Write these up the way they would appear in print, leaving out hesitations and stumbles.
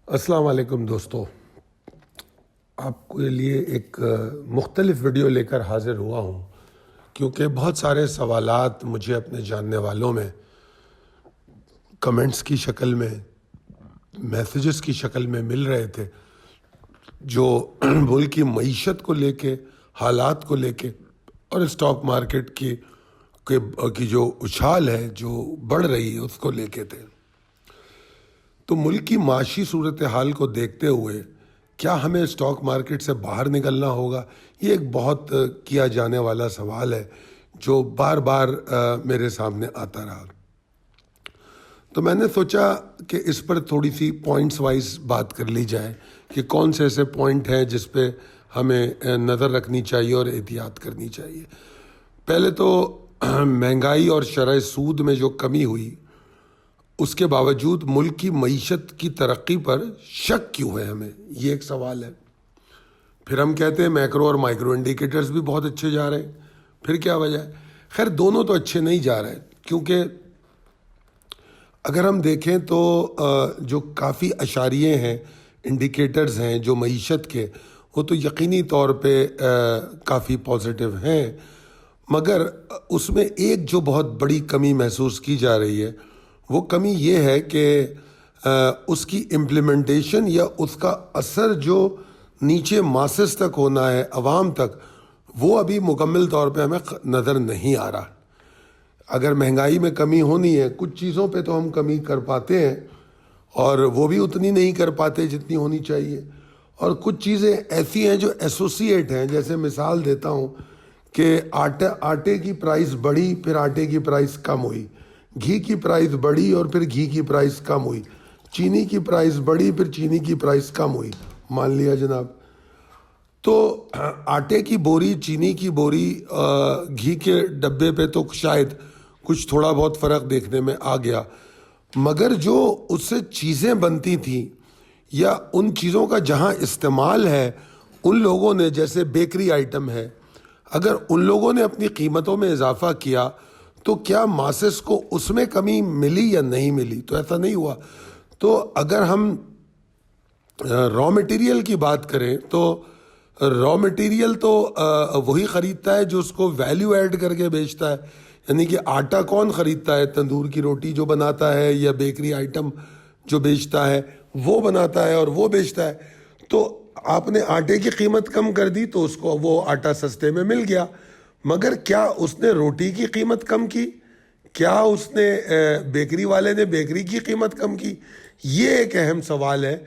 السلام علیکم دوستو، آپ کے لیے ایک مختلف ویڈیو لے کر حاضر ہوا ہوں کیونکہ بہت سارے سوالات مجھے اپنے جاننے والوں میں کمنٹس کی شکل میں، میسیجز کی شکل میں مل رہے تھے، جو ملک کی معیشت کو لے کے، حالات کو لے کے اور اسٹاک مارکیٹ کی جو اچھال ہے، جو بڑھ رہی ہے، اس کو لے کے تھے۔ تو ملک کی معاشی صورتحال کو دیکھتے ہوئے کیا ہمیں اسٹاک مارکیٹ سے باہر نکلنا ہوگا؟ یہ ایک بہت کیا جانے والا سوال ہے جو بار بار میرے سامنے آتا رہا۔ تو میں نے سوچا کہ اس پر تھوڑی سی پوائنٹس وائز بات کر لی جائے کہ کون سے ایسے پوائنٹ ہیں جس پہ ہمیں نظر رکھنی چاہیے اور احتیاط کرنی چاہیے۔ پہلے تو مہنگائی اور شرح سود میں جو کمی ہوئی، اس کے باوجود ملک کی معیشت کی ترقی پر شک کیوں ہے ہمیں؟ یہ ایک سوال ہے۔ پھر ہم کہتے ہیں میکرو اور مائکرو انڈیکیٹرز بھی بہت اچھے جا رہے ہیں، پھر کیا وجہ ہے؟ خیر، دونوں تو اچھے نہیں جا رہے، کیونکہ اگر ہم دیکھیں تو جو کافی اشاریے ہیں، انڈیکیٹرز ہیں جو معیشت کے، وہ تو یقینی طور پہ کافی پازیٹیو ہیں، مگر اس میں ایک جو بہت بڑی کمی محسوس کی جا رہی ہے، وہ کمی یہ ہے کہ اس کی امپلیمنٹیشن یا اس کا اثر جو نیچے ماسس تک ہونا ہے، عوام تک، وہ ابھی مکمل طور پہ ہمیں نظر نہیں آ رہا۔ اگر مہنگائی میں کمی ہونی ہے، کچھ چیزوں پہ تو ہم کمی کر پاتے ہیں اور وہ بھی اتنی نہیں کر پاتے جتنی ہونی چاہیے، اور کچھ چیزیں ایسی ہیں جو ایسوسیٹ ہیں۔ جیسے مثال دیتا ہوں کہ آٹے کی پرائس بڑھی، پھر آٹے کی پرائس کم ہوئی، گھی کی پرائس بڑھی اور پھر گھی کی پرائس کم ہوئی، چینی کی پرائس بڑھی، پھر چینی کی پرائس کم ہوئی، مان لیا جناب۔ تو آٹے کی بوری، چینی کی بوری، گھی کے ڈبے پہ تو شاید کچھ تھوڑا بہت فرق دیکھنے میں آ گیا، مگر جو اس سے چیزیں بنتی تھیں یا ان چیزوں کا جہاں استعمال ہے، ان لوگوں نے، جیسے بیکری آئٹم ہے، اگر ان لوگوں نے اپنی قیمتوں میں اضافہ کیا تو کیا ماسس کو اس میں کمی ملی یا نہیں ملی؟ تو ایسا نہیں ہوا۔ تو اگر ہم را مٹیریل کی بات کریں تو را مٹیریل تو وہی خریدتا ہے جو اس کو ویلیو ایڈ کر کے بیچتا ہے، یعنی کہ آٹا کون خریدتا ہے؟ تندور کی روٹی جو بناتا ہے یا بیکری آئٹم جو بیچتا ہے وہ بناتا ہے اور وہ بیچتا ہے۔ تو آپ نے آٹے کی قیمت کم کر دی تو اس کو وہ آٹا سستے میں مل گیا، مگر کیا اس نے روٹی کی قیمت کم کی؟ کیا اس نے بیکری والے نے بیکری کی قیمت کم کی؟ یہ ایک اہم سوال ہے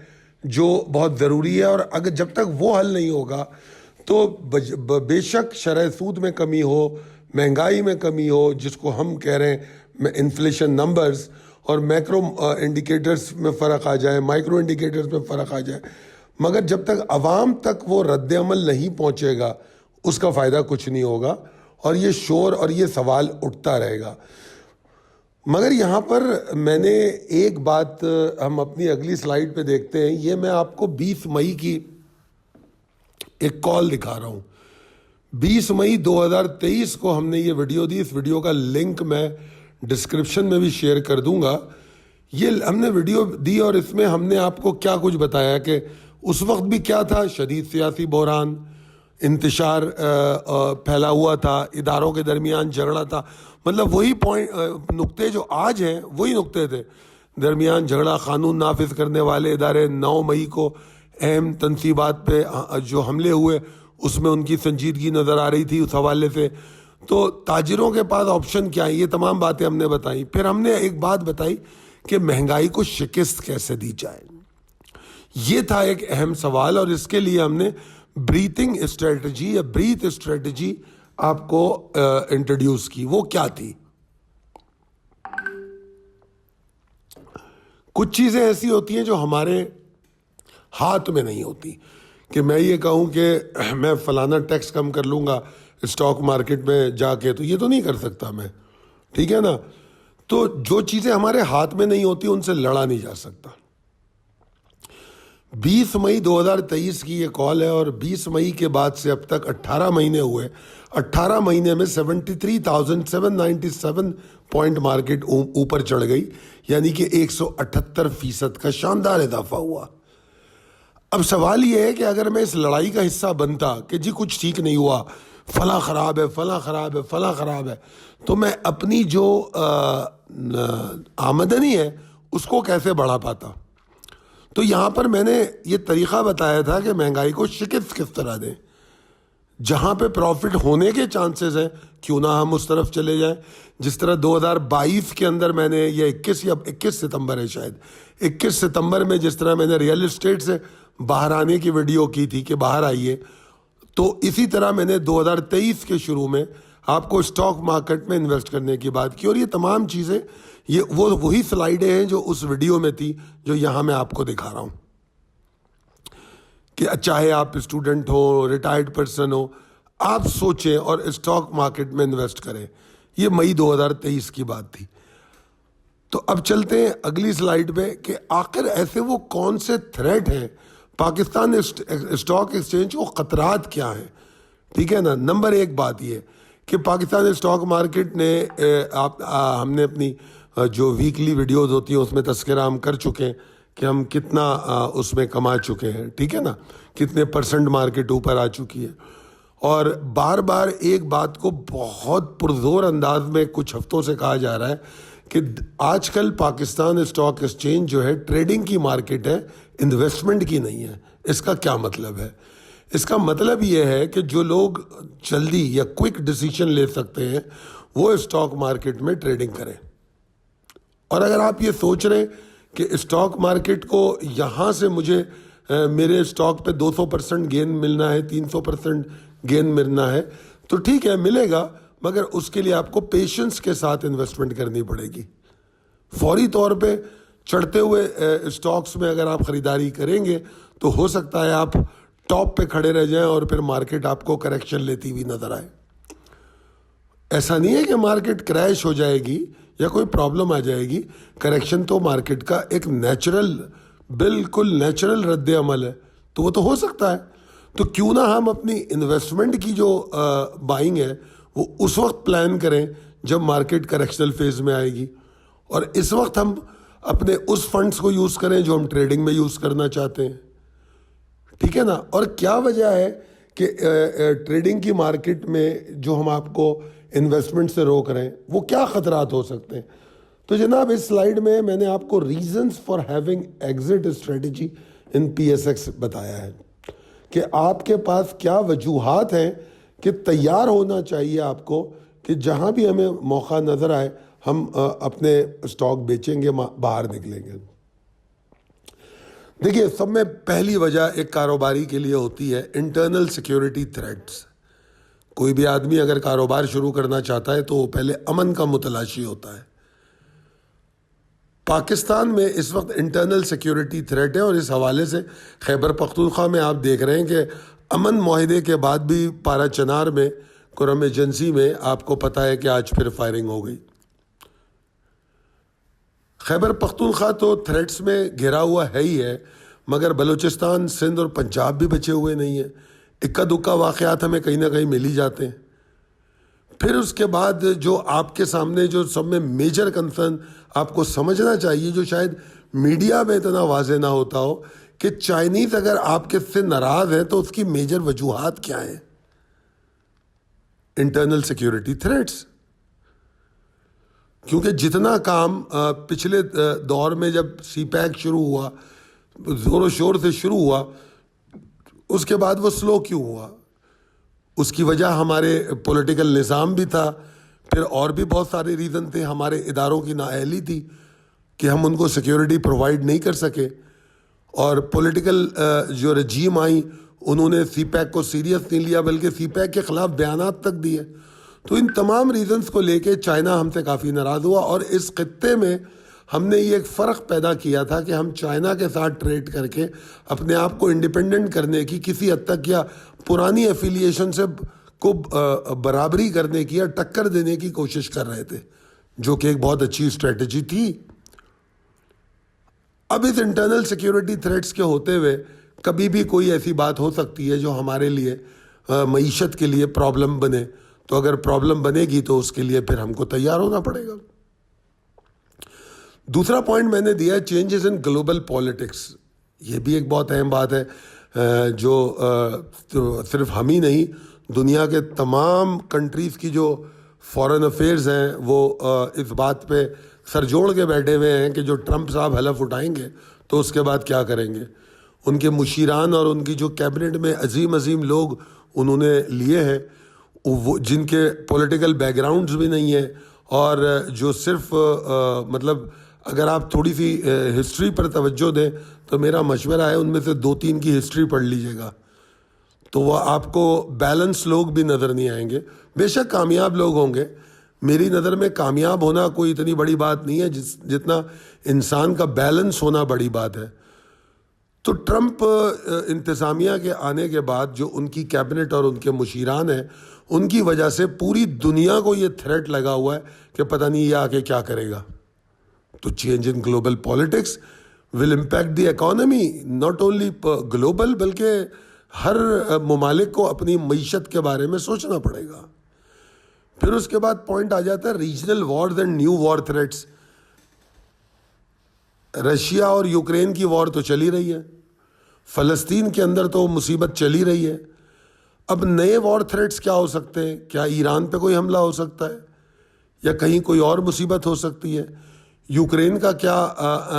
جو بہت ضروری ہے، اور اگر جب تک وہ حل نہیں ہوگا تو بے شک شرح سود میں کمی ہو، مہنگائی میں کمی ہو، جس کو ہم کہہ رہے ہیں انفلیشن نمبرز، اور میکرو انڈیکیٹرز میں فرق آ جائے، مائکرو انڈیکیٹرز میں فرق آ جائے، مگر جب تک عوام تک وہ رد عمل نہیں پہنچے گا اس کا فائدہ کچھ نہیں ہوگا، اور یہ شور اور یہ سوال اٹھتا رہے گا۔ مگر یہاں پر میں نے ایک بات، ہم اپنی اگلی سلائیڈ پہ دیکھتے ہیں، یہ میں آپ کو 20 مئی کی ایک کال دکھا رہا ہوں۔ 20 مئی 2023 کو ہم نے یہ ویڈیو دی، اس ویڈیو کا لنک میں ڈسکرپشن میں بھی شیئر کر دوں گا۔ یہ ہم نے ویڈیو دی اور اس میں ہم نے آپ کو کیا کچھ بتایا کہ اس وقت بھی کیا تھا، شدید سیاسی بحران، انتشار پھیلا ہوا تھا، اداروں کے درمیان جھگڑا تھا، مطلب وہی نقطے جو آج ہیں وہی نقطے تھے۔ درمیان جھگڑا، قانون نافذ کرنے والے ادارے، 9 مئی کو اہم تنصیبات پہ جو حملے ہوئے اس میں ان کی سنجیدگی نظر آ رہی تھی اس حوالے سے۔ تو تاجروں کے پاس آپشن کیا ہے، یہ تمام باتیں ہم نے بتائیں۔ پھر ہم نے ایک بات بتائی کہ مہنگائی کو شکست کیسے دی جائے، یہ تھا ایک اہم سوال، اور اس کے لیے ہم نے بریتنگ اسٹریٹجی یا بریتھ اسٹریٹجی آپ کو انٹروڈیوس کی۔ وہ کیا تھی؟ کچھ چیزیں ایسی ہوتی ہیں جو ہمارے ہاتھ میں نہیں ہوتی، کہ میں یہ کہوں کہ میں فلانا ٹیکس کم کر لوں گا اسٹاک مارکیٹ میں جا کے، تو یہ تو نہیں کر سکتا میں، ٹھیک ہے نا؟ تو جو چیزیں ہمارے ہاتھ میں نہیں ہوتی ان سے لڑا نہیں جا سکتا۔ 20 مئی 2023 کی یہ کال ہے، اور 20 مئی کے بعد سے اب تک 18 مہینے ہوئے۔ 18 مہینے میں 73,797 پوائنٹ مارکیٹ اوپر چڑھ گئی، یعنی کہ 178% کا شاندار اضافہ ہوا۔ اب سوال یہ ہے کہ اگر میں اس لڑائی کا حصہ بنتا کہ جی کچھ ٹھیک نہیں ہوا، فلاں خراب ہے، فلاں خراب ہے، فلاں خراب ہے، تو میں اپنی جو آمدنی ہے اس کو کیسے بڑھا پاتا؟ تو یہاں پر میں نے یہ طریقہ بتایا تھا کہ مہنگائی کو شکست کس طرح دیں، جہاں پہ پروفٹ ہونے کے چانسز ہیں کیوں نہ ہم اس طرف چلے جائیں. جس طرح 2022 کے اندر میں نے یہ 21 ستمبر ہے شاید، 21 ستمبر میں جس طرح میں نے ریئل اسٹیٹ سے باہر آنے کی ویڈیو کی تھی کہ باہر آئیے، تو اسی طرح میں نے 2023 کے شروع میں آپ کو اسٹاک مارکیٹ میں انویسٹ کرنے کی بات کی. اور یہ تمام چیزیں یہ وہی سلائیڈیں ہیں جو اس ویڈیو میں تھی جو یہاں میں آپ کو دکھا رہا ہوں، کہ چاہے آپ student who, retired person who, آپ سوچیں اور اسٹاک مارکیٹ میں انویسٹ کریں. یہ مئی 2023 کی بات تھی. تو اب چلتے ہیں اگلی سلائیڈ پہ کہ آخر ایسے وہ کون سے تھریٹ ہیں پاکستان اسٹاک ایکسچینج کو، خطرات کیا ہیں. ٹھیک ہے نا. نمبر ایک بات یہ کہ پاکستان اسٹاک مارکیٹ نے ہم نے اپنی جو ویکلی ویڈیوز ہوتی ہیں اس میں تذکرہ ہم کر چکے ہیں کہ ہم کتنا اس میں کما چکے ہیں. ٹھیک ہے نا، کتنے پرسنٹ مارکیٹ اوپر آ چکی ہے. اور بار بار ایک بات کو بہت پرزور انداز میں کچھ ہفتوں سے کہا جا رہا ہے کہ آج کل پاکستان اسٹاک ایکسچینج جو ہے ٹریڈنگ کی مارکیٹ ہے، انویسٹمنٹ کی نہیں ہے. اس کا کیا مطلب ہے؟ اس کا مطلب یہ ہے کہ جو لوگ جلدی یا کوئک ڈیسیشن لے سکتے ہیں وہ اسٹاک مارکیٹ میں ٹریڈنگ کریں. اور اگر آپ یہ سوچ رہے ہیں کہ اسٹاک مارکیٹ کو یہاں سے مجھے میرے اسٹاک پہ 200% گین ملنا ہے، 300% گین ملنا ہے، تو ٹھیک ہے ملے گا، مگر اس کے لیے آپ کو پیشنس کے ساتھ انویسٹمنٹ کرنی پڑے گی. فوری طور پہ چڑھتے ہوئے اسٹاکس میں اگر آپ خریداری کریں گے تو ہو سکتا ہے آپ ٹاپ پہ کھڑے رہ جائیں اور پھر مارکیٹ آپ کو کریکشن لیتی ہوئی نظر آئے. ایسا نہیں ہے کہ مارکیٹ کریش ہو جائے گی یا کوئی پرابلم آ جائے گی. کریکشن تو مارکیٹ کا ایک نیچرل، بالکل نیچرل رد عمل ہے، تو وہ تو ہو سکتا ہے. تو کیوں نہ ہم اپنی انویسٹمنٹ کی جو بائنگ ہے وہ اس وقت پلان کریں جب مارکیٹ کریکشنل فیز میں آئے گی، اور اس وقت ہم اپنے اس فنڈز کو یوز کریں جو ہم ٹریڈنگ میں یوز کرنا چاہتے ہیں. ٹھیک ہے نا. اور کیا وجہ ہے کہ ٹریڈنگ کی مارکیٹ میں جو ہم آپ کو انویسٹمنٹ سے روک رہے ہیں، وہ کیا خطرات ہو سکتے ہیں؟ تو جناب اس سلائیڈ میں نے آپ کو reasons for having exit strategy in P S X بتایا ہے کہ آپ کے پاس کیا وجوہات ہیں کہ تیار ہونا چاہیے آپ کو کہ جہاں بھی ہمیں موقع نظر آئے ہم اپنے اسٹاک بیچیں گے، باہر نکلیں گے. دیکھیے، سب میں پہلی وجہ ایک کاروباری کے لیے ہوتی ہے انٹرنل سیکیورٹی تھریٹس. کوئی بھی آدمی اگر کاروبار شروع کرنا چاہتا ہے تو وہ پہلے امن کا متلاشی ہوتا ہے. پاکستان میں اس وقت انٹرنل سیکیورٹی تھریٹ ہے، اور اس حوالے سے خیبر پختونخوا میں آپ دیکھ رہے ہیں کہ امن معاہدے کے بعد بھی پارا چنار میں کرم ایجنسی میں آپ کو پتہ ہے کہ آج پھر فائرنگ ہو گئی. خیبر پختونخوا تو تھریٹس میں گھرا ہوا ہے ہی ہے، مگر بلوچستان، سندھ اور پنجاب بھی بچے ہوئے نہیں ہیں. اکا دکا واقعات ہمیں کہیں نہ کہیں مل ہی جاتے ہیں. پھر اس کے بعد جو آپ کے سامنے جو سب میں میجر کنسرن آپ کو سمجھنا چاہیے، جو شاید میڈیا میں اتنا واضح نہ ہوتا ہو، کہ چائنیز اگر آپ کے سے ناراض ہیں تو اس کی میجر وجوہات کیا ہیں؟ Internal security threats. کیونکہ جتنا کام پچھلے دور میں جب سی پیک شروع ہوا، زور و شور سے شروع ہوا، اس کے بعد وہ سلو کیوں ہوا؟ اس کی وجہ ہمارے پولیٹیکل نظام بھی تھا، پھر اور بھی بہت سارے ریزن تھے. ہمارے اداروں کی نااہلی تھی کہ ہم ان کو سیکیورٹی پرووائڈ نہیں کر سکے، اور پولیٹیکل جو رجیم آئیں انہوں نے سی پیک کو سیریس نہیں لیا، بلکہ سی پیک کے خلاف بیانات تک دیے. تو ان تمام ریزنز کو لے کے چائنا ہم سے کافی ناراض ہوا، اور اس خطے میں ہم نے یہ ایک فرق پیدا کیا تھا کہ ہم چائنا کے ساتھ ٹریڈ کر کے اپنے آپ کو انڈیپینڈنٹ کرنے کی، کسی حد تک یا پرانی ایفیلیشن سے کو برابری کرنے کی یا ٹکر دینے کی کوشش کر رہے تھے، جو کہ ایک بہت اچھی اسٹریٹجی تھی. اب اس انٹرنل سیکیورٹی تھریٹس کے ہوتے ہوئے کبھی بھی کوئی ایسی بات ہو سکتی ہے جو ہمارے لیے معیشت کے لیے پرابلم بنے. تو اگر پرابلم بنے گی تو اس کے لیے پھر ہم کو تیار ہونا پڑے گا. دوسرا پوائنٹ میں نے دیا ہے چینجز ان گلوبل پالیٹکس. یہ بھی ایک بہت اہم بات ہے جو صرف ہم ہی نہیں، دنیا کے تمام کنٹریز کی جو فارن افیئرز ہیں وہ اس بات پہ سر جوڑ کے بیٹھے ہوئے ہیں کہ جو ٹرمپ صاحب حلف اٹھائیں گے تو اس کے بعد کیا کریں گے. ان کے مشیران اور ان کی جو کیبنٹ میں عظیم عظیم لوگ انہوں نے لیے ہیں، وہ جن کے پولیٹیکل بیک گراؤنڈز بھی نہیں ہیں، اور جو صرف مطلب اگر آپ تھوڑی سی ہسٹری پر توجہ دیں تو میرا مشورہ ہے ان میں سے 2-3 کی ہسٹری پڑھ لیجیے گا تو وہ آپ کو بیلنس لوگ بھی نظر نہیں آئیں گے. بے شک کامیاب لوگ ہوں گے، میری نظر میں کامیاب ہونا کوئی اتنی بڑی بات نہیں ہے جتنا انسان کا بیلنس ہونا بڑی بات ہے. تو ٹرمپ انتظامیہ کے آنے کے بعد جو ان کی کیبنٹ اور ان کے مشیران ہیں، ان کی وجہ سے پوری دنیا کو یہ تھریٹ لگا ہوا ہے کہ پتہ نہیں یہ آگے کیا کرے گا. تو change in global politics will impact the economy, not only global بلکہ ہر ممالک کو اپنی معیشت کے بارے میں سوچنا پڑے گا. پھر اس کے بعد پوائنٹ آ جاتا ہے regional wars and new war threats. Russia اور یوکرین کی وار تو چلی رہی ہے، فلسطین کے اندر تو مصیبت چلی رہی ہے. اب نئے وار تھریٹس کیا ہو سکتے ہیں؟ کیا ایران پہ کوئی حملہ ہو سکتا ہے یا کہیں کوئی اور مصیبت ہو سکتی ہے؟ یوکرین کا کیا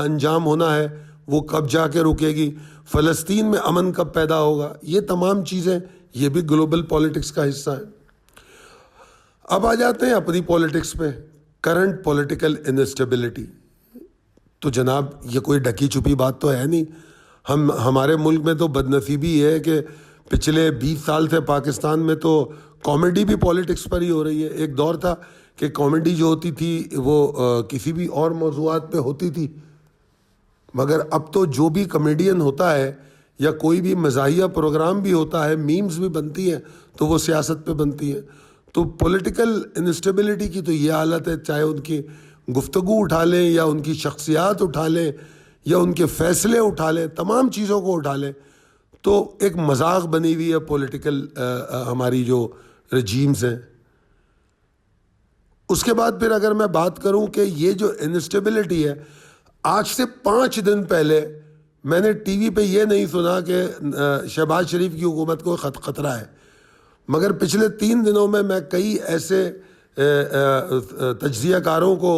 انجام ہونا ہے، وہ کب جا کے رکے گی؟ فلسطین میں امن کب پیدا ہوگا؟ یہ تمام چیزیں یہ بھی گلوبل پالیٹکس کا حصہ ہیں. اب آ جاتے ہیں اپنی پالیٹکس پہ، کرنٹ پولیٹیکل انسٹیبلٹی. تو جناب یہ کوئی ڈکی چھپی بات تو ہے نہیں. ہمارے ملک میں تو بدنصیبی ہے کہ پچھلے 20 سال سے پاکستان میں تو کامیڈی بھی پالیٹکس پر ہی ہو رہی ہے. ایک دور تھا کہ کامیڈی جو ہوتی تھی وہ کسی بھی اور موضوعات پہ ہوتی تھی، مگر اب تو جو بھی کامیڈین ہوتا ہے یا کوئی بھی مزاحیہ پروگرام بھی ہوتا ہے، میمز بھی بنتی ہیں تو وہ سیاست پہ بنتی ہیں. تو پولیٹیکل انسٹیبلٹی کی تو یہ حالت ہے، چاہے ان کی گفتگو اٹھا لیں یا ان کی شخصیات اٹھا لیں یا ان کے فیصلے اٹھا لیں، تمام چیزوں کو اٹھا لیں تو ایک مذاق بنی ہوئی ہے پولیٹیکل ہماری جو رجیمز ہیں. اس کے بعد پھر اگر میں بات کروں کہ یہ جو انسٹیبلٹی ہے، آج سے 5 دن پہلے میں نے ٹی وی پہ یہ نہیں سنا کہ شہباز شریف کی حکومت کو خطرہ ہے، مگر پچھلے 3 دنوں میں کئی ایسے تجزیہ کاروں کو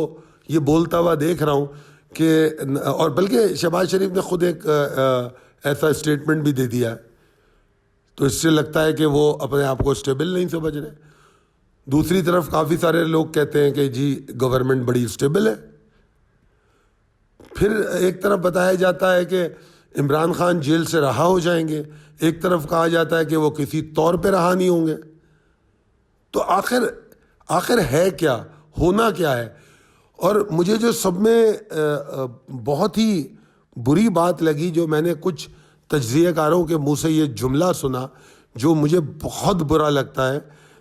یہ بولتا ہوا دیکھ رہا ہوں کہ، اور بلکہ شہباز شریف نے خود ایک ایسا اسٹیٹمنٹ بھی دے دیا ہے. تو اس سے لگتا ہے کہ وہ اپنے آپ کو اسٹیبل نہیں سمجھ رہے. دوسری طرف کافی سارے لوگ کہتے ہیں کہ جی گورنمنٹ بڑی اسٹیبل ہے. پھر ایک طرف بتایا جاتا ہے کہ عمران خان جیل سے رہا ہو جائیں گے، ایک طرف کہا جاتا ہے کہ وہ کسی طور پہ رہا نہیں ہوں گے. تو آخر ہے کیا، ہونا کیا ہے؟ اور مجھے جو سب میں بہت ہی بری بات لگی، جو میں نے کچھ تجزیہ کاروں کے منہ سے یہ جملہ سنا جو مجھے بہت برا لگتا ہے،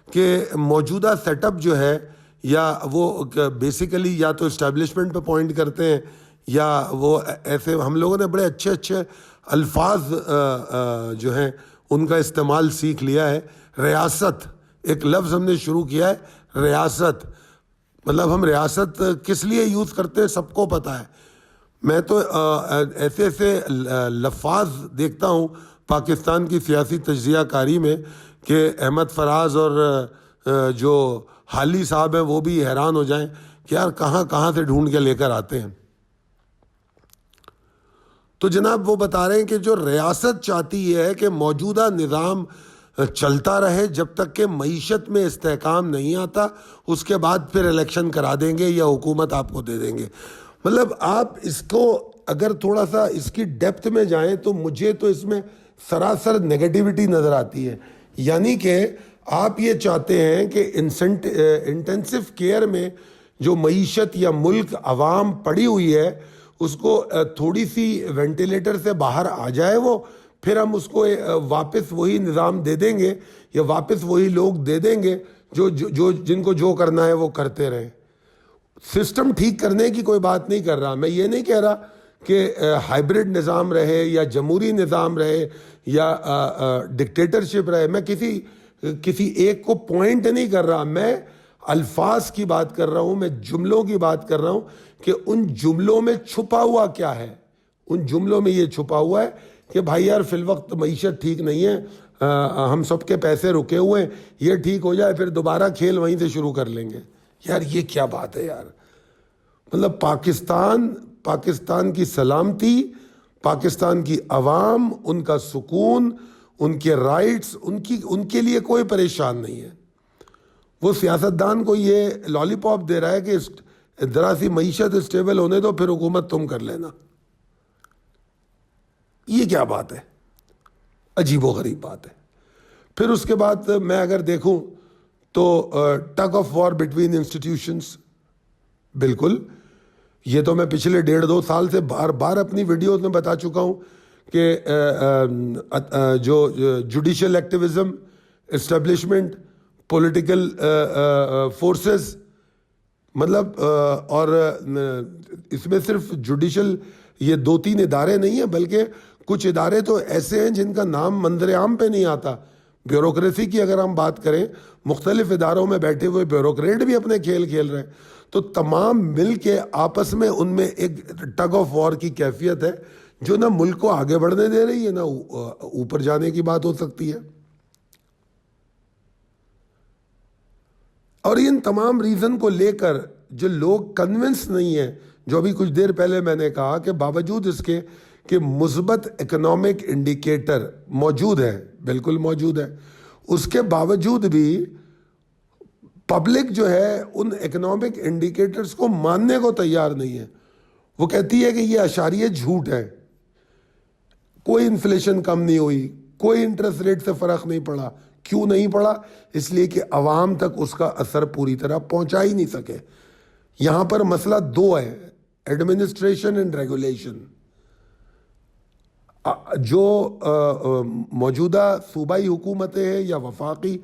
کہ موجودہ سیٹ اپ جو ہے، یا وہ بیسیکلی یا تو اسٹیبلشمنٹ پہ پوائنٹ کرتے ہیں یا وہ ایسے ہم لوگوں نے بڑے اچھے اچھے الفاظ جو ہیں ان کا استعمال سیکھ لیا ہے. ریاست ایک لفظ ہم نے شروع کیا ہے، ریاست. مطلب ہم ریاست کس لیے یوز کرتے ہیں سب کو پتہ ہے. میں تو ایسے ایسے لفاظ دیکھتا ہوں پاکستان کی سیاسی تجزیہ کاری میں کہ احمد فراز اور جو حالی صاحب ہیں وہ بھی حیران ہو جائیں کہ یار کہاں سے ڈھونڈ کے لے کر آتے ہیں. تو جناب وہ بتا رہے ہیں کہ جو ریاست چاہتی ہے کہ موجودہ نظام چلتا رہے جب تک کہ معیشت میں استحکام نہیں آتا، اس کے بعد پھر الیکشن کرا دیں گے یا حکومت آپ کو دے دیں گے. مطلب آپ اس کو اگر تھوڑا سا اس کی ڈیپتھ میں جائیں تو مجھے تو اس میں سراسر نیگیٹیوٹی نظر آتی ہے. یعنی کہ آپ یہ چاہتے ہیں کہ انٹینسو کیئر میں جو معیشت یا ملک عوام پڑی ہوئی ہے اس کو تھوڑی سی وینٹیلیٹر سے باہر آ جائے وہ، پھر ہم اس کو واپس وہی نظام دے دیں گے یا واپس وہی لوگ دے دیں گے جو جن کو جو کرنا ہے وہ کرتے رہیں. سسٹم ٹھیک کرنے کی کوئی بات نہیں کر رہا. میں یہ نہیں کہہ رہا کہ ہائیبرڈ نظام رہے یا جمہوری نظام رہے یا ڈکٹیٹرشپ رہے. میں کسی ایک کو پوائنٹ نہیں کر رہا، میں الفاظ کی بات کر رہا ہوں، میں جملوں کی بات کر رہا ہوں کہ ان جملوں میں چھپا ہوا کیا ہے، ان جملوں میں یہ چھپا ہوا ہے کہ بھائی یار فی الوقت معیشت ٹھیک نہیں ہے, ہم سب کے پیسے رکے ہوئے ہیں, یہ ٹھیک ہو جائے پھر دوبارہ کھیل وہیں سے شروع کر لیں گے. یار یہ کیا بات ہے یار. مطلب پاکستان کی سلامتی, پاکستان کی عوام, ان کا سکون, ان کے رائٹس, ان کے لیے کوئی پریشان نہیں ہے. وہ سیاستدان کو یہ لالی پاپ دے رہا ہے کہ ذرا سی معیشت اسٹیبل ہونے دو پھر حکومت تم کر لینا. یہ کیا بات ہے, عجیب و غریب بات ہے. پھر اس کے بعد میں اگر دیکھوں تو tug of war between institutions, بالکل یہ تو میں پچھلے 1.5-2 سال سے بار بار اپنی ویڈیوز میں بتا چکا ہوں کہ جو judicial activism, establishment, political forces, مطلب اور اس میں صرف جوڈیشل یہ 2-3 ادارے نہیں ہیں, بلکہ کچھ ادارے تو ایسے ہیں جن کا نام منظر عام پہ نہیں آتا. بیوروکریسی کی اگر ہم بات کریں, مختلف اداروں میں بیٹھے ہوئے بیوروکریٹ بھی اپنے کھیل کھیل رہے ہیں. تو تمام مل کے آپس میں ان میں ایک ٹگ آف وار کی کیفیت ہے جو نہ ملک کو آگے بڑھنے دے رہی ہے نہ اوپر جانے کی بات ہو سکتی ہے. اور ان تمام ریزن کو لے کر جو لوگ کنونس نہیں ہیں, جو ابھی کچھ دیر پہلے میں نے کہا کہ باوجود اس کے کہ مثبت اکنامک انڈیکیٹر موجود ہے, بالکل موجود ہے, اس کے باوجود بھی پبلک جو ہے ان اکنامک انڈیکیٹرز کو ماننے کو تیار نہیں ہے. وہ کہتی ہے کہ یہ اشاریہ جھوٹ ہے, کوئی انفلیشن کم نہیں ہوئی, کوئی انٹرسٹ ریٹ سے فرق نہیں پڑا. کیوں نہیں پڑا؟ اس لیے کہ عوام تک اس کا اثر پوری طرح پہنچا ہی نہیں سکے. یہاں پر مسئلہ 2 ہے, ایڈمنسٹریشن اینڈ ریگولیشن. جو موجودہ صوبائی حکومتیں ہیں یا وفاقی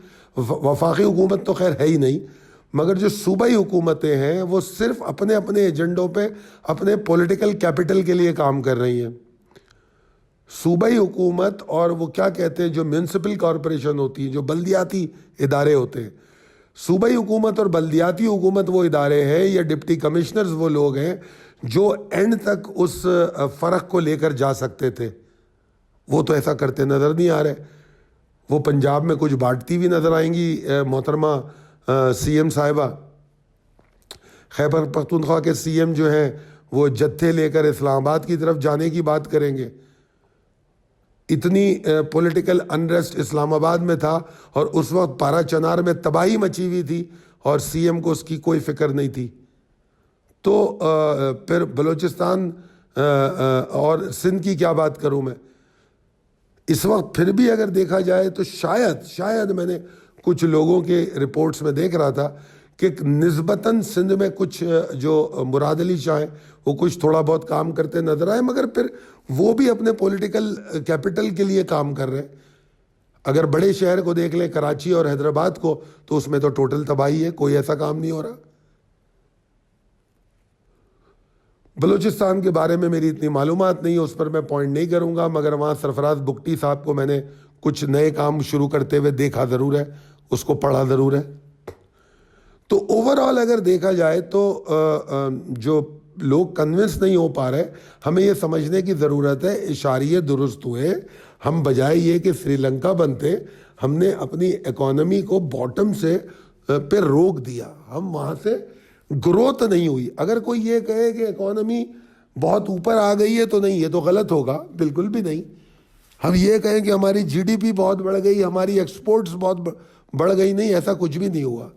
حکومت تو خیر ہے ہی نہیں, مگر جو صوبائی حکومتیں ہیں وہ صرف اپنے ایجنڈوں پہ اپنے پولیٹیکل کیپٹل کے لیے کام کر رہی ہیں. صوبائی حکومت اور وہ کیا کہتے ہیں جو میونسپل کارپوریشن ہوتی ہیں, جو بلدیاتی ادارے ہوتے ہیں, صوبائی حکومت اور بلدیاتی حکومت وہ ادارے ہیں یا ڈپٹی کمشنرز وہ لوگ ہیں جو اینڈ تک اس فرق کو لے کر جا سکتے تھے. وہ تو ایسا کرتے نظر نہیں آ رہے. وہ پنجاب میں کچھ بانٹتی بھی نظر آئیں گی محترمہ سی ایم صاحبہ. خیبر پختونخوا کے سی ایم جو ہیں وہ جتھے لے کر اسلام آباد کی طرف جانے کی بات کریں گے. اتنی پولیٹیکل انریسٹ اسلام آباد میں تھا اور اس وقت پارا چنار میں تباہی مچی ہوئی تھی اور سی ایم کو اس کی کوئی فکر نہیں تھی. تو پھر بلوچستان اور سندھ کی کیا بات کروں میں. اس وقت پھر بھی اگر دیکھا جائے تو شاید میں نے کچھ لوگوں کے رپورٹس میں دیکھ رہا تھا کہ نسبتاً سندھ میں کچھ جو مراد علی شاہ ہیں وہ کچھ تھوڑا بہت کام کرتے نظر آئے, مگر پھر وہ بھی اپنے پولیٹیکل کیپٹل کے لیے کام کر رہے ہیں. اگر بڑے شہر کو دیکھ لیں کراچی اور حیدرآباد کو, تو اس میں تو ٹوٹل تباہی ہے, کوئی ایسا کام نہیں ہو رہا. بلوچستان کے بارے میں میری اتنی معلومات نہیں ہے, اس پر میں پوائنٹ نہیں کروں گا, مگر وہاں سرفراز بگٹی صاحب کو میں نے کچھ نئے کام شروع کرتے ہوئے دیکھا ضرور ہے, اس کو پڑھا ضرور ہے. تو اوور آل اگر دیکھا جائے تو جو لوگ کنونس نہیں ہو پا رہے, ہمیں یہ سمجھنے کی ضرورت ہے اشاریے درست ہوئے. ہم بجائے یہ کہ سری لنکا بنتے, ہم نے اپنی اکانومی کو باٹم سے پہ روک دیا, ہم وہاں سے گروتھ نہیں ہوئی. اگر کوئی یہ کہے کہ اکانومی بہت اوپر آ گئی ہے تو نہیں, یہ تو غلط ہوگا, بالکل بھی نہیں. ہم یہ کہیں کہ ہماری جی ڈی پی بہت بڑھ گئی, ہماری ایکسپورٹس بہت بڑھ گئی, نہیں, ایسا کچھ بھی نہیں ہوا.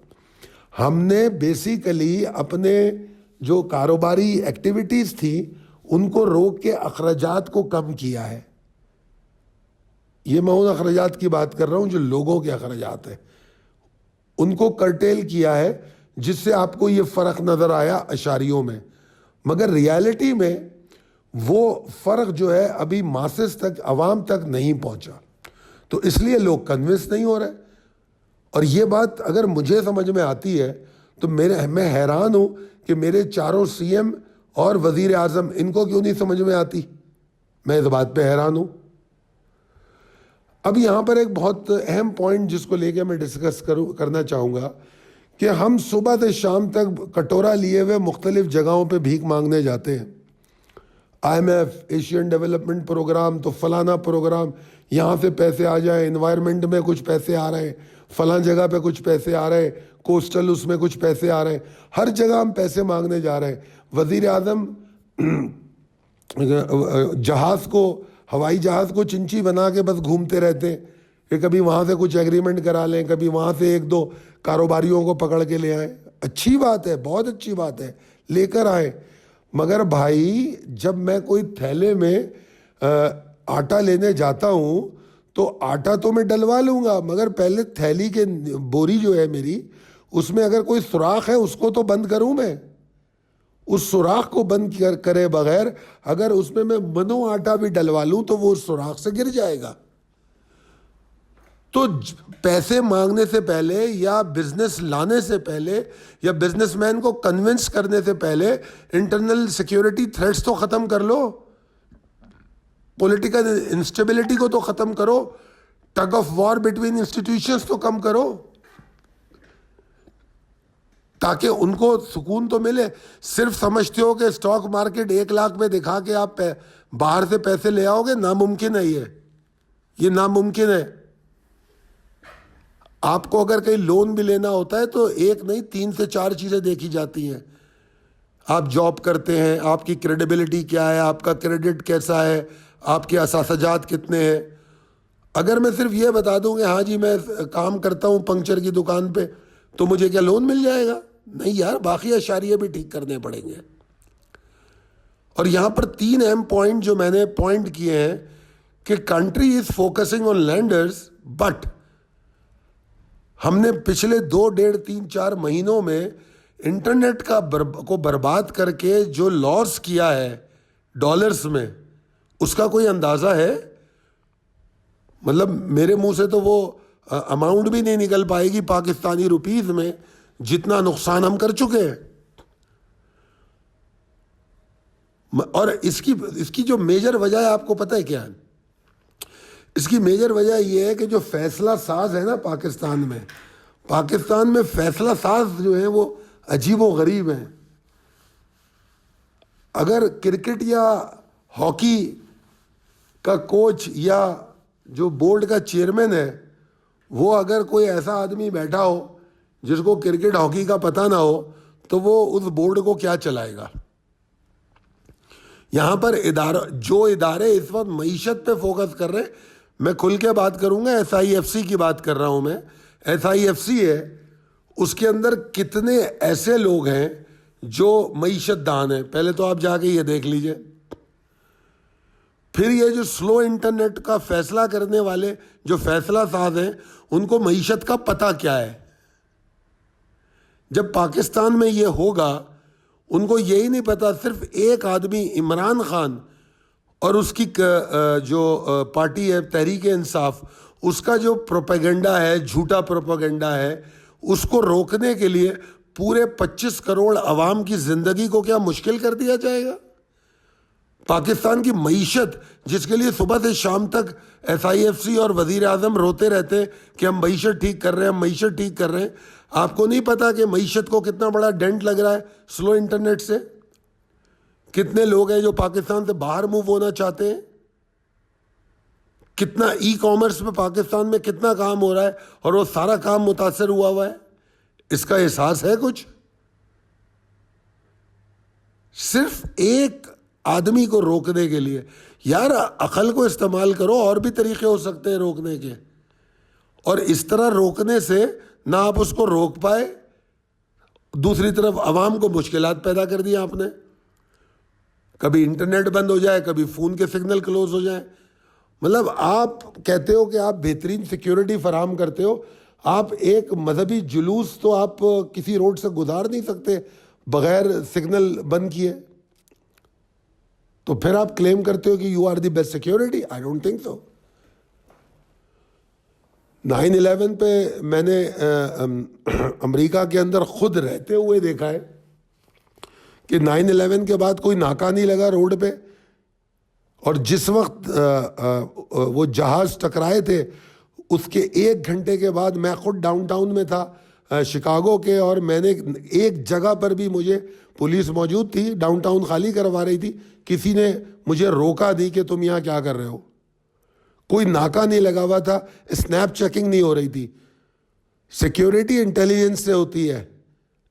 ہم نے بیسیکلی اپنے جو کاروباری ایکٹیویٹیز تھی ان کو روک کے اخراجات کو کم کیا ہے. یہ میں ان اخراجات کی بات کر رہا ہوں جو لوگوں کے اخراجات ہیں, ان کو کرٹیل کیا ہے, جس سے آپ کو یہ فرق نظر آیا اشاریوں میں. مگر ریالٹی میں وہ فرق جو ہے ابھی ماسز تک, عوام تک نہیں پہنچا, تو اس لیے لوگ کنونس نہیں ہو رہے. اور یہ بات اگر مجھے سمجھ میں آتی ہے تو میں حیران ہوں کہ میرے چاروں سی ایم اور وزیر اعظم ان کو کیوں نہیں سمجھ میں آتی. میں اس بات پہ حیران ہوں. اب یہاں پر ایک بہت اہم پوائنٹ جس کو لے کے میں ڈسکس کرنا چاہوں گا کہ ہم صبح سے شام تک کٹورا لیے ہوئے مختلف جگہوں پہ بھیک مانگنے جاتے ہیں. IMF ایشین ڈیولپمنٹ پروگرام, تو فلانا پروگرام, یہاں سے پیسے آ جائیں, انوائرمنٹ میں کچھ پیسے آ رہے ہیں, فلاں جگہ پہ کچھ پیسے آ رہے ہیں, کوسٹل اس میں کچھ پیسے آ رہے ہیں, ہر جگہ ہم پیسے مانگنے جا رہے ہیں. وزیر اعظم جہاز کو, ہوائی جہاز کو چنچی بنا کے بس گھومتے رہتے ہیں کہ کبھی وہاں سے کچھ ایگریمنٹ کرا لیں, کبھی وہاں سے ایک دو کاروباریوں کو پکڑ کے لے آئیں. اچھی بات ہے, بہت اچھی بات ہے, لے کر آئیں. مگر بھائی جب میں کوئی تھیلے میں آٹا لینے جاتا ہوں تو آٹا تو میں ڈلوا لوں گا, مگر پہلے تھیلی کے بوری جو ہے میری, اس میں اگر کوئی سوراخ ہے اس کو تو بند کروں میں. اس سوراخ کو بند کرے بغیر اگر اس میں منو آٹا بھی ڈلوا لوں تو وہ اس سوراخ سے گر جائے گا. تو پیسے مانگنے سے پہلے یا بزنس لانے سے پہلے یا بزنس مین کو کنونس کرنے سے پہلے انٹرنل سیکیورٹی تھریٹس تو ختم کر لو, پولیٹیکل انسٹیبلٹی کو تو ختم کرو, tug of war between institutions تو کم کرو, تاکہ ان کو سکون تو ملے. صرف سمجھتے ہو کہ اسٹاک مارکیٹ 1 لاکھ میں دکھا کے آپ باہر سے پیسے لے آؤ گے, ناممکن ہے یہ ناممکن ہے. آپ کو اگر کہیں لون بھی لینا ہوتا ہے تو 1 نہیں 3 سے 4 چیزیں دیکھی جاتی ہیں. آپ جاب کرتے ہیں, آپ کی کریڈیبلٹی کیا ہے, آپ کا کریڈٹ کیسا ہے, آپ کے اثاثجات کتنے ہیں. اگر میں صرف یہ بتا دوں کہ ہاں جی میں کام کرتا ہوں پنکچر کی دکان پہ, تو مجھے کیا لون مل جائے گا؟ نہیں یار, باقی اشاریے بھی ٹھیک کرنے پڑیں گے. اور یہاں پر 3 اہم پوائنٹ جو میں نے پوائنٹ کیے ہیں کہ country is focusing on landers, but ہم نے پچھلے 2 1.5 3 4 مہینوں میں انٹرنیٹ کو برباد کر کے جو لاس کیا ہے ڈالرز میں, اس کا کوئی اندازہ ہے؟ مطلب میرے منہ سے تو وہ اماؤنٹ بھی نہیں نکل پائے گی پاکستانی روپیز میں جتنا نقصان ہم کر چکے ہیں. اور اس کی جو میجر وجہ ہے آپ کو پتہ ہے کیا ہے؟ اس کی میجر وجہ یہ ہے کہ جو فیصلہ ساز ہے نا پاکستان میں فیصلہ ساز جو ہیں وہ عجیب و غریب ہیں. اگر کرکٹ یا ہاکی کا کوچ یا جو بورڈ کا چیئرمین ہے, وہ اگر کوئی ایسا آدمی بیٹھا ہو جس کو کرکٹ ہاکی کا پتہ نہ ہو, تو وہ اس بورڈ کو کیا چلائے گا؟ یہاں پر جو ادارے اس وقت معیشت پہ فوکس کر رہے ہیں, میں کھل کے بات کروں گا, SIFC کی بات کر رہا ہوں میں. SIFC ہے, اس کے اندر کتنے ایسے لوگ ہیں جو معیشت دان ہیں, پہلے تو آپ جا کے یہ دیکھ لیجئے. پھر یہ جو سلو انٹرنیٹ کا فیصلہ کرنے والے جو فیصلہ ساز ہیں, ان کو معیشت کا پتہ کیا ہے؟ جب پاکستان میں یہ ہوگا, ان کو یہی نہیں پتا, صرف ایک آدمی عمران خان اور اس کی جو پارٹی ہے تحریک انصاف, اس کا جو پروپیگنڈا ہے, جھوٹا پروپیگنڈا ہے, اس کو روکنے کے لیے پورے 25 کروڑ عوام کی زندگی کو کیا مشکل کر دیا جائے گا؟ پاکستان کی معیشت جس کے لیے صبح سے شام تک SIFC اور وزیر اعظم روتے رہتے ہیں کہ ہم معیشت ٹھیک کر رہے ہیں, ہم معیشت ٹھیک کر رہے ہیں, آپ کو نہیں پتا کہ معیشت کو کتنا بڑا ڈینٹ لگ رہا ہے سلو انٹرنیٹ سے؟ کتنے لوگ ہیں جو پاکستان سے باہر موو ہونا چاہتے ہیں, کتنا ای کامرس میں پاکستان میں کتنا کام ہو رہا ہے, اور وہ سارا کام متاثر ہوا ہے. اس کا احساس ہے کچھ؟ صرف ایک آدمی کو روکنے کے لیے. یار عقل کو استعمال کرو, اور بھی طریقے ہو سکتے ہیں روکنے کے. اور اس طرح روکنے سے نہ آپ اس کو روک پائے, دوسری طرف عوام کو مشکلات پیدا کر دی آپ نے. کبھی انٹرنیٹ بند ہو جائے, کبھی فون کے سگنل کلوز ہو جائیں. مطلب آپ کہتے ہو کہ آپ بہترین سیکیورٹی فراہم کرتے ہو, آپ ایک مذہبی جلوس تو آپ کسی روڈ سے گزار نہیں سکتے بغیر سگنل بند کیے, تو پھر آپ کلیم کرتے ہو کہ you are the best security. I don't think so. 9/11 پہ میں نے امریکہ کے اندر خود رہتے ہوئے دیکھا ہے کہ 9/11 کے بعد کوئی ناکہ نہیں لگا روڈ پہ, اور جس وقت وہ جہاز ٹکرائے تھے اس کے 1 گھنٹے کے بعد میں خود ڈاؤن ٹاؤن میں تھا, شکاگو کے، اور میں نے ایک جگہ پر بھی مجھے پولیس موجود تھی، ڈاؤن ٹاؤن خالی کروا رہی تھی، کسی نے مجھے روکا نہیں کہ تم یہاں کیا کر رہے ہو، کوئی ناکہ نہیں لگا ہوا تھا، اسنیپ چیکنگ نہیں ہو رہی تھی۔ سیکیورٹی انٹیلیجنس سے ہوتی ہے،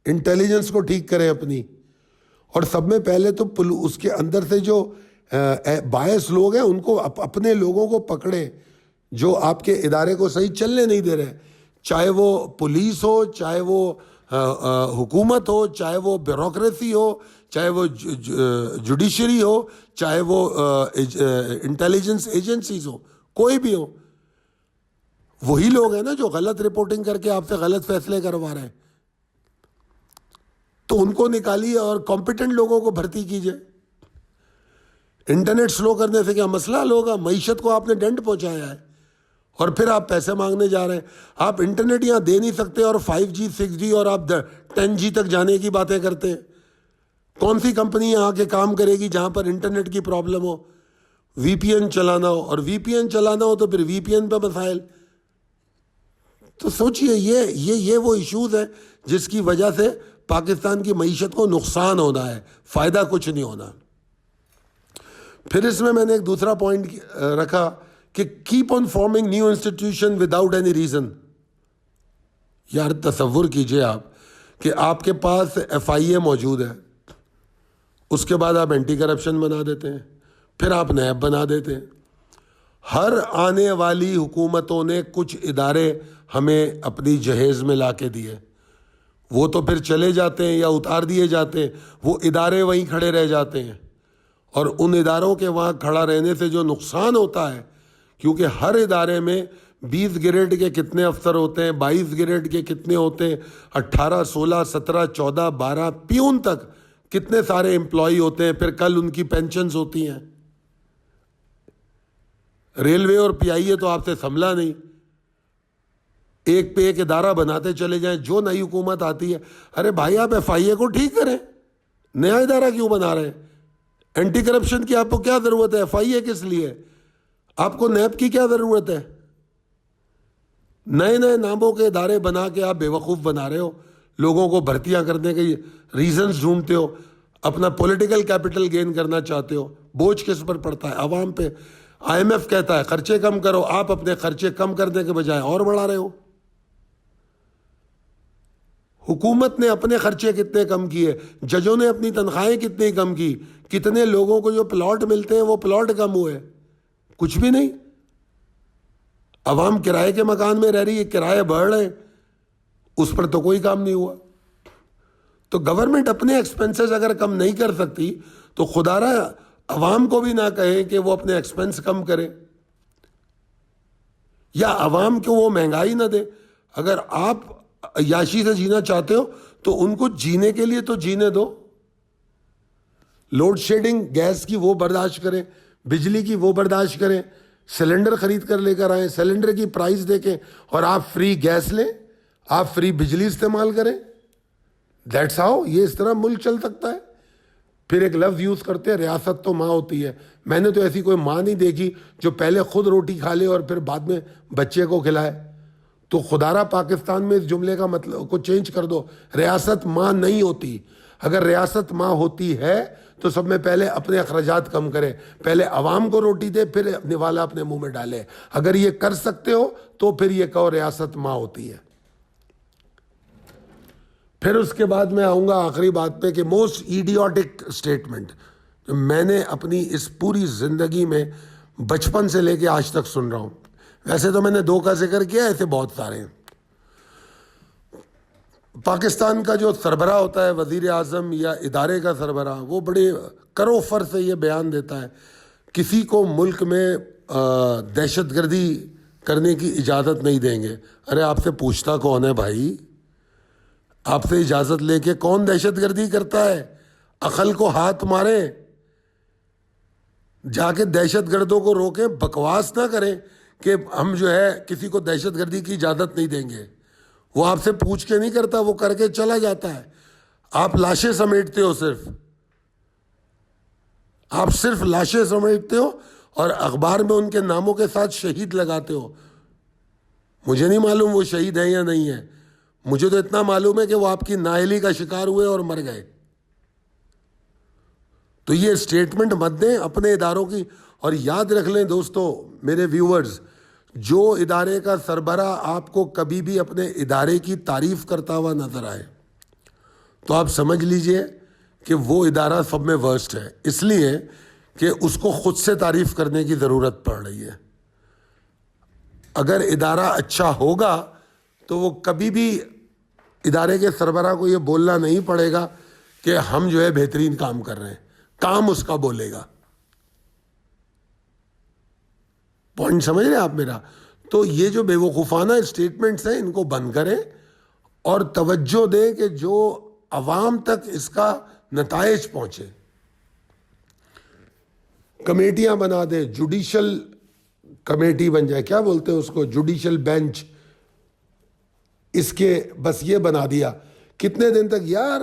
انٹیلیجنس کو ٹھیک کریں اپنی، اور سب میں پہلے تو اس کے اندر سے جو باعث لوگ ہیں ان کو اپنے لوگوں کو پکڑیں جو آپ کے ادارے کو صحیح چلنے نہیں دے رہے، چاہے وہ پولیس ہو، چاہے وہ حکومت ہو، چاہے وہ بیوروکریسی ہو، چاہے وہ جوڈیشری ہو، چاہے وہ انٹیلیجنس ایجنسیز ہو، کوئی بھی ہو، وہی لوگ ہیں نا جو غلط رپورٹنگ کر کے آپ سے غلط فیصلے کروا رہے ہیں۔ تو ان کو نکالیے اور کمپیٹنٹ لوگوں کو بھرتی کیجیے۔ انٹرنیٹ سلو کرنے سے کیا مسئلہ حل ہوگا؟ معیشت کو آپ نے ڈنٹ پہنچایا ہے اور پھر آپ پیسے مانگنے جا رہے ہیں۔ آپ انٹرنیٹ یہاں دے نہیں سکتے اور 5G 6G اور آپ 10G تک جانے کی باتیں کرتے ہیں۔ کون سی کمپنی یہاں کے کام کرے گی جہاں پر انٹرنیٹ کی پرابلم ہو، وی پی این چلانا ہو، اور وی پی این چلانا ہو تو پھر وی پی این پہ مسائل۔ تو سوچئے یہ وہ ایشوز ہیں جس کی وجہ سے پاکستان کی معیشت کو نقصان ہونا ہے، فائدہ کچھ نہیں ہونا۔ پھر اس میں نے ایک دوسرا پوائنٹ رکھا کہ keep on farming new institution without any reason. یار تصور کیجئے آپ کہ آپ کے پاس FIA موجود ہے، اس کے بعد آپ اینٹی کرپشن بنا دیتے ہیں، پھر آپ نیب بنا دیتے ہیں۔ ہر آنے والی حکومتوں نے کچھ ادارے ہمیں اپنی جہیز میں لا کے دیے، وہ تو پھر چلے جاتے ہیں یا اتار دیے جاتے ہیں، وہ ادارے وہیں کھڑے رہ جاتے ہیں، اور ان اداروں کے وہاں کھڑا رہنے سے جو نقصان ہوتا ہے، کیونکہ ہر ادارے میں 20 گریڈ کے کتنے افسر ہوتے ہیں، 22 گریڈ کے کتنے ہوتے ہیں، 18 16 17 14 12 پیون تک کتنے سارے امپلائی ہوتے ہیں، پھر کل ان کی پینشنز ہوتی ہیں۔ ریلوے اور PIA تو آپ سے سنبھلا نہیں، ایک پہ ایک ادارہ بناتے چلے جائیں، جو نئی حکومت آتی ہے، ارے بھائی آپ FIA کو ٹھیک کریں، نیا ادارہ کیوں بنا رہے ہیں؟ اینٹی کرپشن کی آپ کو کیا ضرورت ہے؟ FIA کس لیے؟ آپ کو نیب کی کیا ضرورت ہے؟ نئے نئے ناموں کے ادارے بنا کے آپ بیوقوف بنا رہے ہو، لوگوں کو بھرتیاں کرنے کے ریزنز ڈھونڈتے ہو، اپنا پولیٹیکل کیپٹل گین کرنا چاہتے ہو۔ بوجھ کس پر پڑتا ہے؟ عوام پہ۔ IMF کہتا ہے خرچے کم کرو، آپ اپنے خرچے کم کرنے کے بجائے اور بڑھا رہے ہو۔ حکومت نے اپنے خرچے کتنے کم کیے، ججوں نے اپنی تنخواہیں کتنی کم کی، کتنے لوگوں کو جو پلاٹ ملتے ہیں وہ پلاٹ کم ہوئے؟ کچھ بھی نہیں۔ عوام کرائے کے مکان میں رہ رہی ہے، کرائے بڑھ رہے ہیں، اس پر تو کوئی کام نہیں ہوا۔ تو گورنمنٹ اپنے ایکسپنسز اگر کم نہیں کر سکتی تو خدا را عوام کو بھی نہ کہیں کہ وہ اپنے ایکسپنس کم کرے، یا عوام کو وہ مہنگائی نہ دے۔ اگر آپ عیاشی سے جینا چاہتے ہو تو ان کو جینے کے لیے تو جینے دو۔ لوڈ شیڈنگ گیس کی وہ برداشت کریں، بجلی کی وہ برداشت کریں، سلنڈر خرید کر لے کر آئیں، سلنڈر کی پرائز دیکھیں، اور آپ فری گیس لیں، آپ فری بجلی استعمال کریں۔ دیٹس ہاؤ یہ اس طرح ملک چل سکتا ہے۔ پھر ایک لفظ یوز کرتے ہیں ریاست تو ماں ہوتی ہے۔ میں نے تو ایسی کوئی ماں نہیں دیکھی جو پہلے خود روٹی کھا لے اور پھر بعد میں بچے کو کھلائے۔ تو خدارہ پاکستان میں اس جملے کا مطلب کو چینج کر دو، ریاست ماں نہیں ہوتی۔ اگر ریاست ماں ہوتی ہے تو سب میں پہلے اپنے اخراجات کم کرے، پہلے عوام کو روٹی دے، پھر نوالا اپنے منہ میں ڈالے۔ اگر یہ کر سکتے ہو تو پھر یہ کہو ریاست ماں ہوتی ہے۔ پھر اس کے بعد میں آؤں گا آخری بات پہ کہ موسٹ ایڈیوٹک اسٹیٹمنٹ جو میں نے اپنی اس پوری زندگی میں بچپن سے لے کے آج تک سن رہا ہوں۔ ویسے تو میں نے 2 کا ذکر کیا، ایسے بہت سارے ہیں۔ پاکستان کا جو سربراہ ہوتا ہے، وزیر اعظم یا ادارے کا سربراہ، وہ بڑے کرو فر سے یہ بیان دیتا ہے کسی کو ملک میں دہشت گردی کرنے کی اجازت نہیں دیں گے۔ ارے آپ سے پوچھتا کون ہے بھائی؟ آپ سے اجازت لے کے کون دہشت گردی کرتا ہے؟ عقل کو ہاتھ ماریں، جا کے دہشت گردوں کو روکیں، بکواس نہ کریں کہ ہم جو ہے کسی کو دہشت گردی کی اجازت نہیں دیں گے۔ وہ آپ سے پوچھ کے نہیں کرتا، وہ کر کے چلا جاتا ہے۔ آپ لاشیں سمیٹتے ہو، آپ صرف لاشیں سمیٹتے ہو اور اخبار میں ان کے ناموں کے ساتھ شہید لگاتے ہو۔ مجھے نہیں معلوم وہ شہید ہیں یا نہیں ہیں، مجھے تو اتنا معلوم ہے کہ وہ آپ کی نااہلی کا شکار ہوئے اور مر گئے. تو یہ اسٹیٹمنٹ مت دیں اپنے اداروں کی. اور یاد رکھ لیں دوستو، میرے ویورز، جو ادارے کا سربراہ آپ کو کبھی بھی اپنے ادارے کی تعریف کرتا ہوا نظر آئے تو آپ سمجھ لیجئے کہ وہ ادارہ سب میں ورسٹ ہے، اس لیے کہ اس کو خود سے تعریف کرنے کی ضرورت پڑ رہی ہے. اگر ادارہ اچھا ہوگا تو وہ کبھی بھی ادارے کے سربراہ کو یہ بولنا نہیں پڑے گا کہ ہم جو ہے بہترین کام کر رہے ہیں. کام اس کا بولے گا. پوائنٹ سمجھ رہے ہیں آپ میرا؟ تو یہ جو بے وقوفانہ اسٹیٹمنٹس ہیں ان کو بند کریں اور توجہ دیں کہ جو عوام تک اس کا نتائج پہنچے. کمیٹیاں بنا دیں، جوڈیشل کمیٹی بن جائے، کیا بولتے ہیں اس کو، جوڈیشل بینچ. اس کے بس یہ بنا دیا. کتنے دن تک یار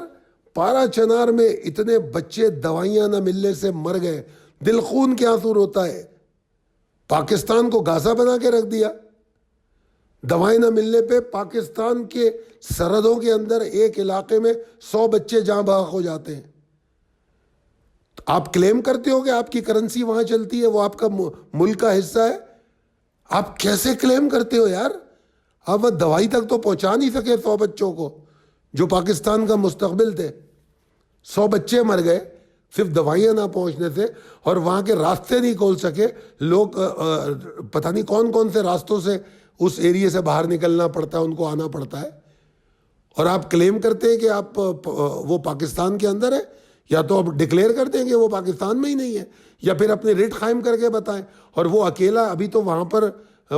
پارا چنار میں اتنے بچے دوائیاں نہ ملنے سے مر گئے، دل خون کے آنسو روتا ہے. پاکستان کو غازہ بنا کے رکھ دیا. دوائیں نہ ملنے پہ پاکستان کے سرحدوں کے اندر ایک علاقے میں 100 بچے جاں بحق ہو جاتے ہیں. آپ کلیم کرتے ہو کہ آپ کی کرنسی وہاں چلتی ہے، وہ آپ کا ملک کا حصہ ہے. آپ کیسے کلیم کرتے ہو یار؟ آپ وہ دوائی تک تو پہنچا نہیں سکے 100 بچوں کو جو پاکستان کا مستقبل تھے. 100 بچے مر گئے صرف دوائیاں نہ پہنچنے سے، اور وہاں کے راستے نہیں کھول سکے. لوگ پتہ نہیں کون کون سے راستوں سے اس ایریے سے باہر نکلنا پڑتا ہے، ان کو آنا پڑتا ہے. اور آپ کلیم کرتے ہیں کہ آپ وہ پاکستان کے اندر ہے. یا تو آپ ڈکلیئر کر دیں کہ وہ پاکستان میں ہی نہیں ہے، یا پھر اپنی ریٹ قائم کر کے بتائیں. اور وہ اکیلا ابھی تو وہاں پر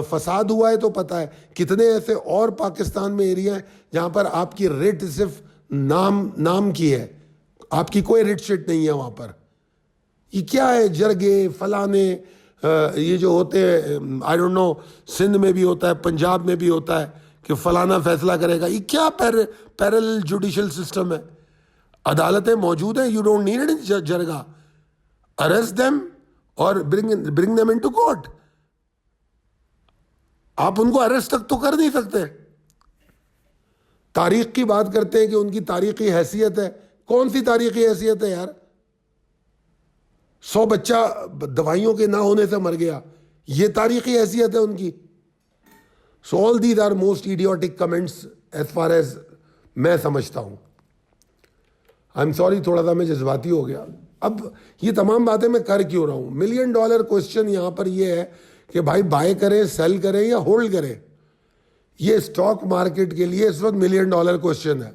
فساد ہوا ہے تو پتہ ہے کتنے ایسے اور پاکستان میں ایریا ہیں جہاں پر آپ کی ریٹ صرف نام کی ہے، آپ کی کوئی ریٹ شیٹ نہیں ہے وہاں پر. یہ کیا ہے؟ جرگے فلانے یہ جو ہوتے ہیں، آئی ڈونٹ نو، سندھ میں بھی ہوتا ہے، پنجاب میں بھی ہوتا ہے کہ فلانا فیصلہ کرے گا. یہ کیا پیرل جوڈیشل سسٹم ہے؟ عدالتیں موجود ہیں. You don't need jirga. Arrest them اور برنگ دیم انٹو کورٹ. آپ ان کو ارسٹ تک تو کر نہیں سکتے. تاریخ کی بات کرتے ہیں کہ ان کی تاریخی حیثیت ہے. کون سی تاریخی حیثیت ہے یار؟ 100 بچہ دوائیوں کے نہ ہونے سے مر گیا، یہ تاریخی حیثیت ہے ان کی. So all these are most idiotic comments as far as میں سمجھتا ہوں. آئی ایم سوری، تھوڑا سا میں جذباتی ہو گیا. اب یہ تمام باتیں میں کر کیوں رہا ہوں؟ $1,000,000 کوشچن یہاں پر یہ ہے کہ بھائی بائی کریں، سیل کریں یا ہولڈ کریں. یہ اسٹاک مارکیٹ کے لیے اس وقت $1,000,000 کوشچن ہے.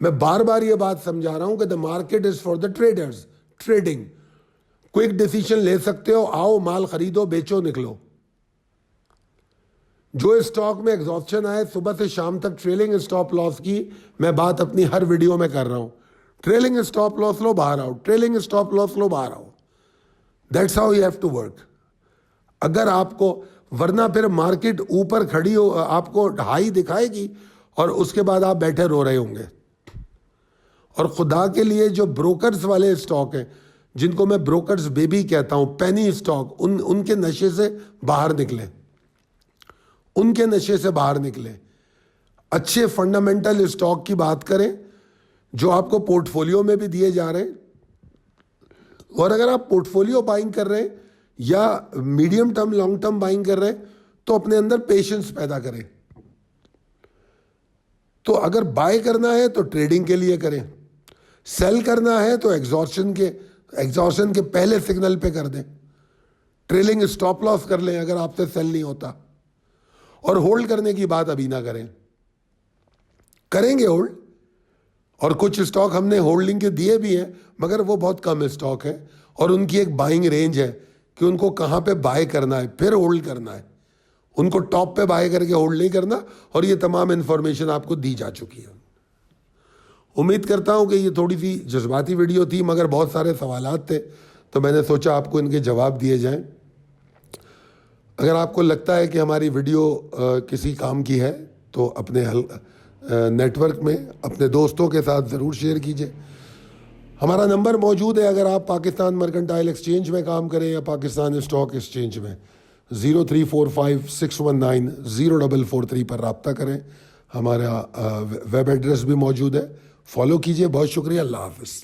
میں بار بار یہ بات سمجھا رہا ہوں کہ the market is for the traders. Trading quick decision لے سکتے ہو، آؤ مال خریدو، بیچو، نکلو. جو اسٹاک میں ایگزاسشن آئے صبح سے شام تک ٹریلنگ اسٹاپ لاس کی میں بات اپنی ہر ویڈیو میں کر رہا ہوں. ٹریلنگ اسٹاپ لاس لو، باہر آؤ. ٹریلنگ اسٹاپ لاس لو، باہر آؤ. That's how you have to work. اگر آپ کو، ورنہ پھر مارکیٹ اوپر کھڑی ہو، آپ کو ہائی دکھائے گی اور اس کے بعد آپ بیٹھے رو رہے ہوں گے. اور خدا کے لیے جو بروکرز والے اسٹاک ہیں، جن کو میں بروکرز بیبی کہتا ہوں، پینی اسٹاک، ان کے نشے سے باہر نکلیں. ان کے نشے سے باہر نکلیں. اچھے فنڈامنٹل اسٹاک کی بات کریں جو آپ کو پورٹ فولیو میں بھی دیے جا رہے ہیں. اور اگر آپ پورٹ فولیو بائنگ کر رہے ہیں یا medium term long term buying کر رہے ہیں تو اپنے اندر پیشنس پیدا کریں. تو اگر بائی کرنا ہے تو ٹریڈنگ کے لیے کریں، سیل کرنا ہے تو ایگزاسشن کے پہلے سگنل پہ کر دیں. ٹریلنگ اسٹاپ لاس کر لیں اگر آپ سے سیل نہیں ہوتا. اور ہولڈ کرنے کی بات ابھی نہ کریں. کریں گے ہولڈ، اور کچھ اسٹاک ہم نے ہولڈنگ کے دیے بھی ہیں مگر وہ بہت کم اسٹاک ہے، اور ان کی ایک بائنگ رینج ہے کہ ان کو کہاں پہ بائی کرنا ہے پھر ہولڈ کرنا ہے. ان کو ٹاپ پہ بائی کر کے ہولڈ نہیں کرنا. اور یہ تمام انفارمیشن آپ کو دی جا چکی ہے. امید کرتا ہوں کہ یہ تھوڑی سی جذباتی ویڈیو تھی مگر بہت سارے سوالات تھے تو میں نے سوچا آپ کو ان کے جواب دیے جائیں. اگر آپ کو لگتا ہے کہ ہماری ویڈیو کسی کام کی ہے تو اپنے نیٹ ورک میں اپنے دوستوں کے ساتھ ضرور شیئر کیجئے. ہمارا نمبر موجود ہے اگر آپ پاکستان مرکنٹائل ایکسچینج میں کام کریں یا پاکستان اسٹاک ایکسچینج میں. 0345619043 پر رابطہ کریں. ہمارا ویب ایڈریس بھی موجود ہے. فالو کیجیے. بہت شکریہ. اللہ حافظ.